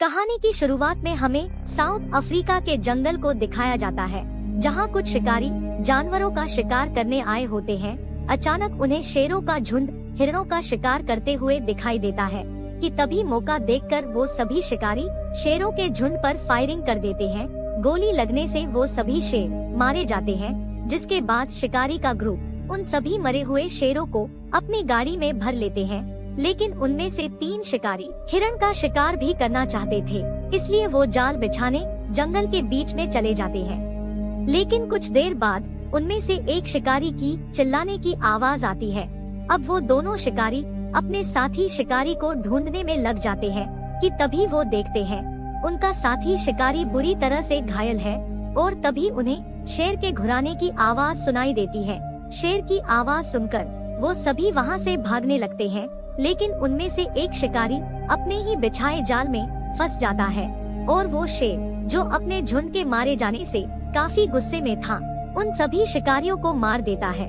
कहानी की शुरुआत में हमें साउथ अफ्रीका के जंगल को दिखाया जाता है, जहां कुछ शिकारी जानवरों का शिकार करने आए होते हैं। अचानक उन्हें शेरों का झुंड हिरणों का शिकार करते हुए दिखाई देता है कि तभी मौका देखकर वो सभी शिकारी शेरों के झुंड पर फायरिंग कर देते हैं। गोली लगने से वो सभी शेर मारे जाते हैं, जिसके बाद शिकारी का ग्रुप उन सभी मरे हुए शेरों को अपनी गाड़ी में भर लेते हैं। लेकिन उनमें से 3 शिकारी हिरण का शिकार भी करना चाहते थे, इसलिए वो जाल बिछाने जंगल के बीच में चले जाते हैं। लेकिन कुछ देर बाद उनमें से एक शिकारी की चिल्लाने की आवाज आती है। अब वो दोनों शिकारी अपने साथी शिकारी को ढूंढने में लग जाते हैं कि तभी वो देखते हैं उनका साथी शिकारी बुरी तरह से घायल है और तभी उन्हें शेर के घुराने की आवाज सुनाई देती है। शेर की आवाज सुनकर वो सभी वहाँ से भागने लगते हैं, लेकिन उनमें से एक शिकारी अपने ही बिछाए जाल में फंस जाता है और वो शेर, जो अपने झुंड के मारे जाने से काफी गुस्से में था, उन सभी शिकारियों को मार देता है।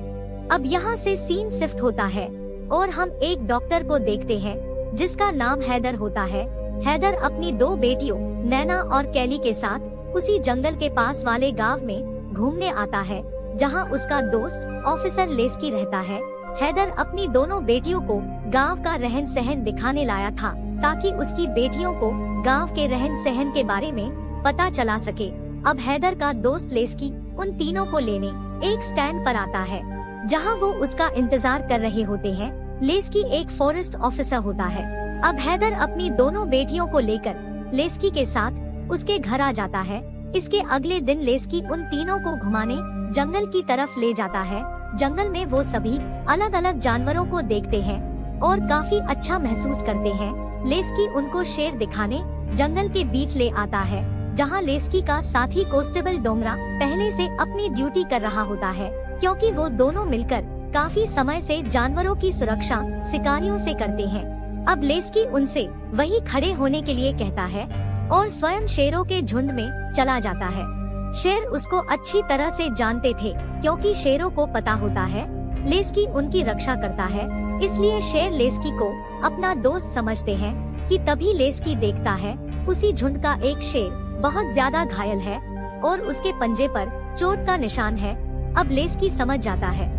अब यहाँ से सीन शिफ्ट होता है और हम एक डॉक्टर को देखते हैं जिसका नाम हैदर होता है। हैदर अपनी 2 बेटियों नैना और कैली के साथ उसी जंगल के पास वाले गांव में घूमने आता है, जहां उसका दोस्त ऑफिसर लेस्की रहता है। हैदर अपनी दोनों बेटियों को गांव का रहन सहन दिखाने लाया था, ताकि उसकी बेटियों को गांव के रहन सहन के बारे में पता चला सके। अब हैदर का दोस्त लेस्की उन तीनों को लेने एक स्टैंड पर आता है, जहां वो उसका इंतजार कर रहे होते हैं। लेस्की एक फॉरेस्ट ऑफिसर होता है। अब हैदर अपनी दोनों बेटियों को लेकर लेस्की के साथ उसके घर आ जाता है। इसके अगले दिन लेस्की उन तीनों को घुमाने जंगल की तरफ ले जाता है। जंगल में वो सभी अलग अलग जानवरों को देखते हैं और काफी अच्छा महसूस करते हैं। लेस्की उनको शेर दिखाने जंगल के बीच ले आता है, जहां लेस्की का साथी कांस्टेबल डोंगरा पहले से अपनी ड्यूटी कर रहा होता है, क्योंकि वो दोनों मिलकर काफी समय से जानवरों की सुरक्षा शिकारियों से करते हैं। अब लेस्की उनसे वही खड़े होने के लिए कहता है और स्वयं शेरों के झुंड में चला जाता है। शेर उसको अच्छी तरह से जानते थे, क्योंकि शेरों को पता होता है लेस्की उनकी रक्षा करता है, इसलिए शेर लेस्की को अपना दोस्त समझते हैं। कि तभी लेस्की देखता है उसी झुंड का एक शेर बहुत ज्यादा घायल है और उसके पंजे पर चोट का निशान है। अब लेस्की समझ जाता है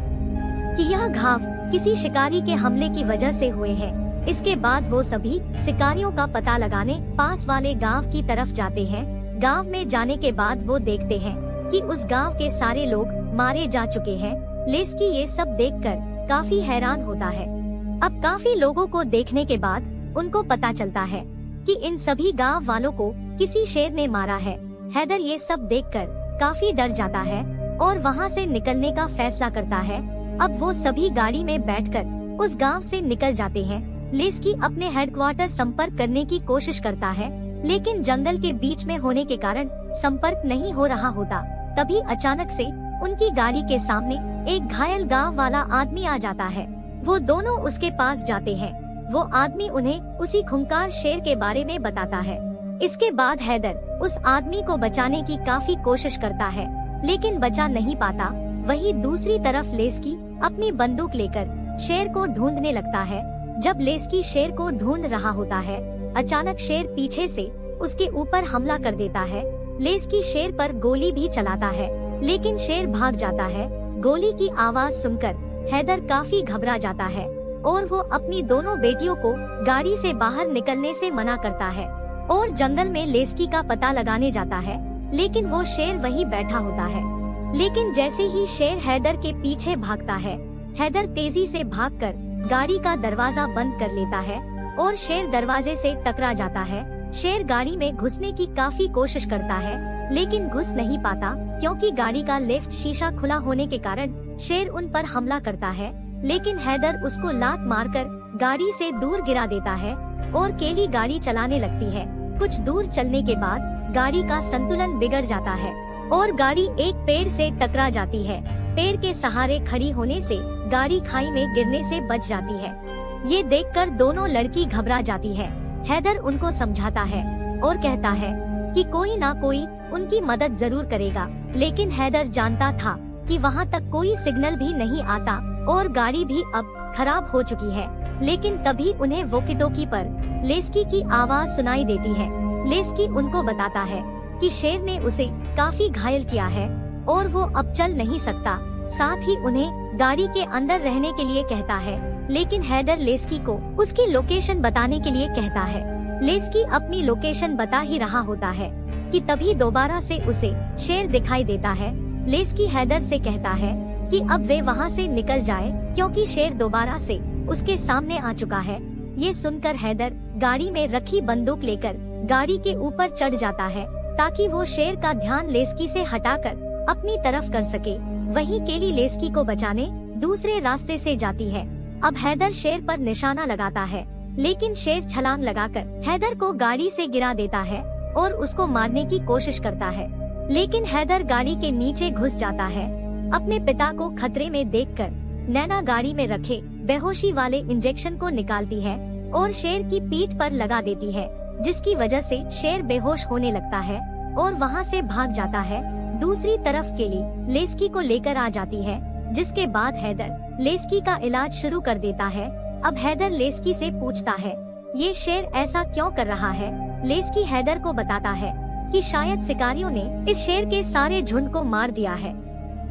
कि यह घाव किसी शिकारी के हमले की वजह से हुए हैं। इसके बाद वो सभी शिकारियों का पता लगाने पास वाले गांव की तरफ जाते हैं। गांव में जाने के बाद वो देखते हैं कि उस गांव के सारे लोग मारे जा चुके हैं। लेस्की ये सब देखकर काफी हैरान होता है। अब काफी लोगों को देखने के बाद उनको पता चलता है कि इन सभी गांव वालों को किसी शेर ने मारा है। हैदर ये सब देखकर काफी डर जाता है और वहाँ से निकलने का फैसला करता है। अब वो सभी गाड़ी में बैठकर उस गांव से निकल जाते हैं। लेस्की अपने हेडक्वार्टर संपर्क करने की कोशिश करता है, लेकिन जंगल के बीच में होने के कारण संपर्क नहीं हो रहा होता। तभी अचानक से उनकी गाड़ी के सामने एक घायल गांव वाला आदमी आ जाता है। वो दोनों उसके पास जाते हैं। वो आदमी उन्हें उसी खूंखार शेर के बारे में बताता है। इसके बाद हैदर उस आदमी को बचाने की काफी कोशिश करता है, लेकिन बचा नहीं पाता। वहीं दूसरी तरफ लेस्की अपनी बंदूक लेकर शेर को ढूंढने लगता है। जब लेस्की शेर को ढूंढ रहा होता है, अचानक शेर पीछे से उसके ऊपर हमला कर देता है। लेस्की शेर पर गोली भी चलाता है, लेकिन शेर भाग जाता है। गोली की आवाज सुनकर हैदर काफी घबरा जाता है और वो अपनी दोनों बेटियों को गाड़ी से बाहर निकलने से मना करता है और जंगल में लेस्की का पता लगाने जाता है, लेकिन वो शेर वहीं बैठा होता है। लेकिन जैसे ही शेर हैदर के पीछे भागता है, हैदर तेजी से भागकर गाड़ी का दरवाजा बंद कर लेता है और शेर दरवाजे से टकरा जाता है। शेर गाड़ी में घुसने की काफी कोशिश करता है, लेकिन घुस नहीं पाता, क्योंकि गाड़ी का लेफ्ट शीशा खुला होने के कारण शेर उन पर हमला करता है। लेकिन हैदर उसको लात मारकर गाड़ी से दूर गिरा देता है और केली गाड़ी चलाने लगती है। कुछ दूर चलने के बाद गाड़ी का संतुलन बिगड़ जाता है और गाड़ी एक पेड़ से टकरा जाती है। पेड़ के सहारे खड़ी होने से गाड़ी खाई में गिरने से बच जाती है। ये देखकर दोनों लड़की घबरा जाती है। हैदर उनको समझाता है और कहता है कि कोई ना कोई उनकी मदद जरूर करेगा, लेकिन हैदर जानता था कि वहाँ तक कोई सिग्नल भी नहीं आता और गाड़ी भी अब खराब हो चुकी है। लेकिन तभी उन्हें वॉकी टॉकी पर लेस्की की आवाज सुनाई देती है। लेस्की उनको बताता है कि शेर ने उसे काफी घायल किया है और वो अब चल नहीं सकता। साथ ही उन्हें गाड़ी के अंदर रहने के लिए कहता है, लेकिन हैदर लेस्की को उसकी लोकेशन बताने के लिए कहता है। लेस्की अपनी लोकेशन बता ही रहा होता है कि तभी दोबारा से उसे शेर दिखाई देता है। लेस्की हैदर से कहता है कि अब वे वहाँ से निकल जाए क्योंकि शेर दोबारा से उसके सामने आ चुका है। ये सुनकर हैदर गाड़ी में रखी बंदूक लेकर गाड़ी के ऊपर चढ़ जाता है ताकि वो शेर का ध्यान लेस्की से हटाकर अपनी तरफ कर सके। वहीं केली लेस्की को बचाने दूसरे रास्ते से जाती है। अब हैदर शेर पर निशाना लगाता है, लेकिन शेर छलांग लगाकर हैदर को गाड़ी से गिरा देता है और उसको मारने की कोशिश करता है। लेकिन हैदर गाड़ी के नीचे घुस जाता है। अपने पिता को खतरे में देखकर नैना गाड़ी में रखे बेहोशी वाले इंजेक्शन को निकालती है और शेर की पीठ पर लगा देती है, जिसकी वजह से शेर बेहोश होने लगता है और वहाँ से भाग जाता है। दूसरी तरफ केली लेस्की को लेकर आ जाती है, जिसके बाद हैदर लेस्की का इलाज शुरू कर देता है। अब हैदर लेस्की से पूछता है, ये शेर ऐसा क्यों कर रहा है? लेस्की हैदर को बताता है कि शायद शिकारियों ने इस शेर के सारे झुंड को मार दिया है,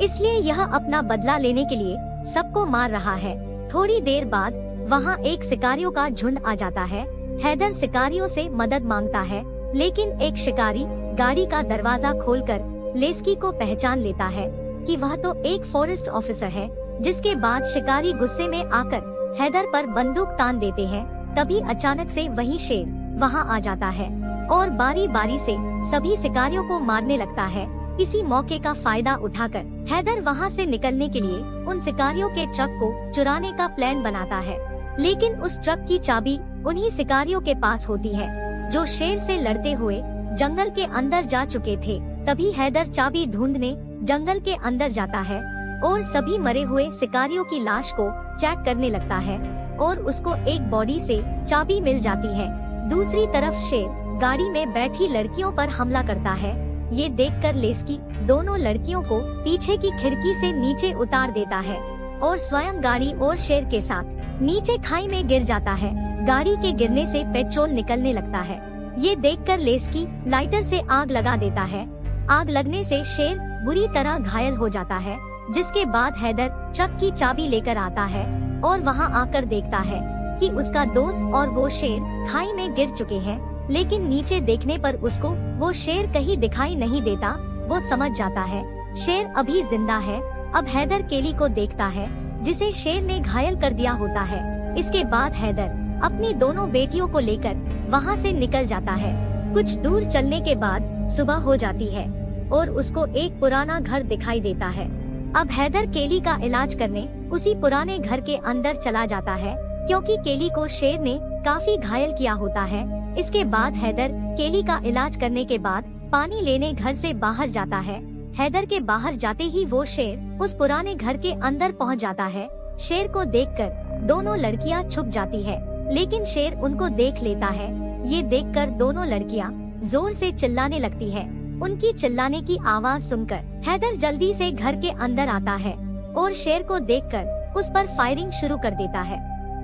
इसलिए यह अपना बदला लेने के लिए सबको मार रहा है। थोड़ी देर बाद वहाँ एक शिकारियों का झुंड आ जाता है। हैदर शिकारियों से मदद मांगता है, लेकिन एक शिकारी गाड़ी का दरवाजा खोलकर लेस्की को पहचान लेता है कि वह तो एक फॉरेस्ट ऑफिसर है। जिसके बाद शिकारी गुस्से में आकर हैदर पर बंदूक तान देते हैं। तभी अचानक से वही शेर वहाँ आ जाता है और बारी बारी से सभी शिकारियों को मारने लगता है। इसी मौके का फायदा उठाकर हैदर वहाँ से निकलने के लिए उन शिकारियों के ट्रक को चुराने का प्लान बनाता है, लेकिन उस ट्रक की चाबी उन्हीं शिकारियों के पास होती है जो शेर से लड़ते हुए जंगल के अंदर जा चुके थे। तभी हैदर चाबी ढूंढने जंगल के अंदर जाता है और सभी मरे हुए शिकारियों की लाश को चेक करने लगता है और उसको एक बॉडी से चाबी मिल जाती है। दूसरी तरफ शेर गाड़ी में बैठी लड़कियों पर हमला करता है। ये देखकर लेस्की दोनों लड़कियों को पीछे की खिड़की से नीचे उतार देता है और स्वयं गाड़ी और शेर के साथ नीचे खाई में गिर जाता है। गाड़ी के गिरने से पेट्रोल निकलने लगता है। ये देखकर लेस्की लाइटर से आग लगा देता है। आग लगने से शेर बुरी तरह घायल हो जाता है, जिसके बाद हैदर ट्रक की चाबी लेकर आता है और वहाँ आकर देखता है कि उसका दोस्त और वो शेर खाई में गिर चुके हैं। लेकिन नीचे देखने पर उसको वो शेर कहीं दिखाई नहीं देता। वो समझ जाता है शेर अभी जिंदा है। अब हैदर केली को देखता है, जिसे शेर ने घायल कर दिया होता है। इसके बाद हैदर अपनी दोनों बेटियों को लेकर वहाँ से निकल जाता है। कुछ दूर चलने के बाद सुबह हो जाती है और उसको एक पुराना घर दिखाई देता है। अब हैदर केली का इलाज करने उसी पुराने घर के अंदर चला जाता है, क्योंकि केली को शेर ने काफी घायल किया होता है। इसके बाद हैदर केली का इलाज करने के बाद पानी लेने घर से बाहर जाता है। हैदर के बाहर जाते ही वो शेर उस पुराने घर के अंदर पहुंच जाता है। शेर को देखकर दोनों लड़कियां छुप जाती है, लेकिन शेर उनको देख लेता है। ये देखकर दोनों लड़कियां जोर से चिल्लाने लगती है। उनकी चिल्लाने की आवाज सुनकर हैदर जल्दी से घर के अंदर आता है और शेर को देखकर उस पर फायरिंग शुरू कर देता है।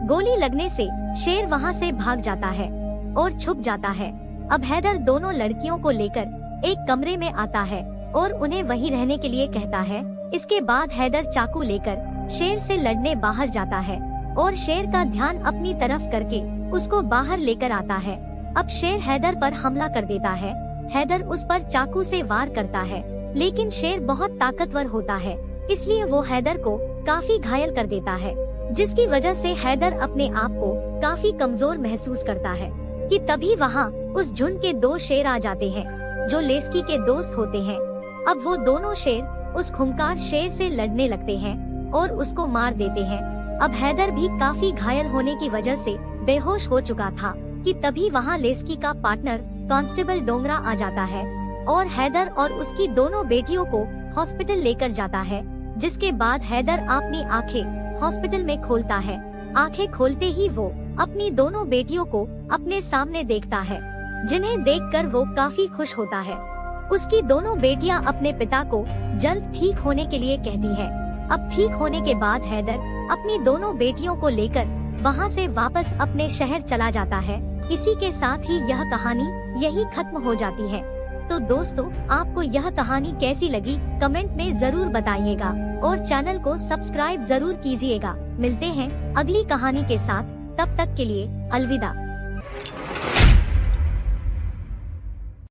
गोली लगने से शेर वहाँ से भाग जाता है और छुप जाता है। अब हैदर दोनों लड़कियों को लेकर एक कमरे में आता है और उन्हें वहीं रहने के लिए कहता है। इसके बाद हैदर चाकू लेकर शेर से लड़ने बाहर जाता है और शेर का ध्यान अपनी तरफ करके उसको बाहर लेकर आता है। अब शेर हैदर पर हमला कर देता है। हैदर उस पर चाकू से वार करता है, लेकिन शेर बहुत ताकतवर होता है, इसलिए वो हैदर को काफी घायल कर देता है, जिसकी वजह से हैदर अपने आप को काफी कमजोर महसूस करता है कि तभी वहाँ उस झुंड के दो शेर आ जाते हैं जो लेस्की के दोस्त होते हैं। अब वो दोनों शेर उस खूंखार शेर से लड़ने लगते हैं और उसको मार देते हैं। अब हैदर भी काफी घायल होने की वजह से बेहोश हो चुका था कि तभी वहाँ लेस्की का पार्टनर कांस्टेबल डोंगरा आ जाता है और हैदर और उसकी दोनों बेटियों को हॉस्पिटल लेकर जाता है। जिसके बाद हैदर अपनी आंखें हॉस्पिटल में खोलता है। आंखें खोलते ही वो अपनी दोनों बेटियों को अपने सामने देखता है, जिन्हें देखकर वो काफी खुश होता है। उसकी दोनों बेटियां अपने पिता को जल्द ठीक होने के लिए कहती हैं। अब ठीक होने के बाद हैदर अपनी दोनों बेटियों को लेकर वहां से वापस अपने शहर चला जाता है इसी के साथ ही यह कहानी यही खत्म हो जाती है। तो दोस्तों, आपको यह कहानी कैसी लगी कमेंट में जरूर बताइएगा और चैनल को सब्सक्राइब जरूर कीजिएगा। मिलते हैं अगली कहानी के साथ, तब तक के लिए अलविदा।